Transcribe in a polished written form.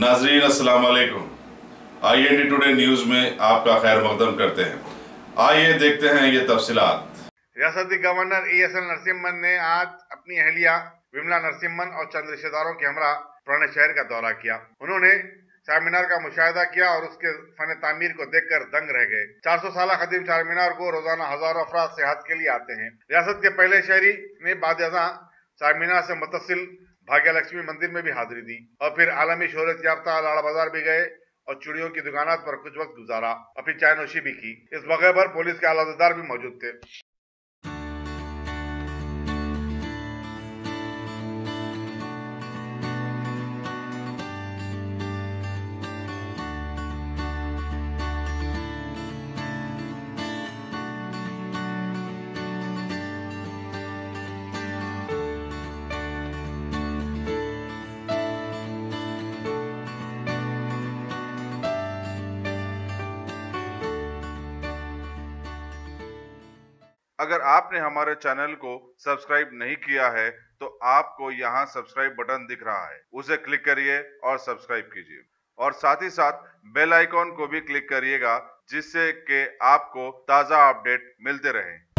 नाजरीन अस्सलाम वालेकुम। IND टुडे न्यूज में आपका खैर मकदम करते हैं। आइए देखते हैं ये तफसीलात। रियासती गवर्नर ESL नरसिम्हन ने आज अपनी अहलिया विमला नरसिम्हन और चंद रिश्तेदारों के हमरा पुराने शहर का दौरा किया। उन्होंने चारमीनार का मुशाहिदा किया और उसके फन तामीर को देखकर दंग रह गए। 400 साल कदीम चारमीनार को रोजाना हजारों अफराद सेहत के लिए आते हैं। रियासत के पहले शहरी ने बाद चारमीनार से मुतसिल भाग्य लक्ष्मी मंदिर में भी हाजिरी दी और फिर आलमी शोहरत याफ्ता लाड़ा बाजार भी गए और चूड़ियों की दुकानात पर कुछ वक्त गुजारा और फिर चाय नोशी भी की। इस मौके पर पुलिस के आलादार भी मौजूद थे। अगर आपने हमारे चैनल को सब्सक्राइब नहीं किया है तो आपको यहाँ सब्सक्राइब बटन दिख रहा है, उसे क्लिक करिए और सब्सक्राइब कीजिए और साथ ही साथ बेल आइकॉन को भी क्लिक करिएगा जिससे कि आपको ताज़ा अपडेट मिलते रहें।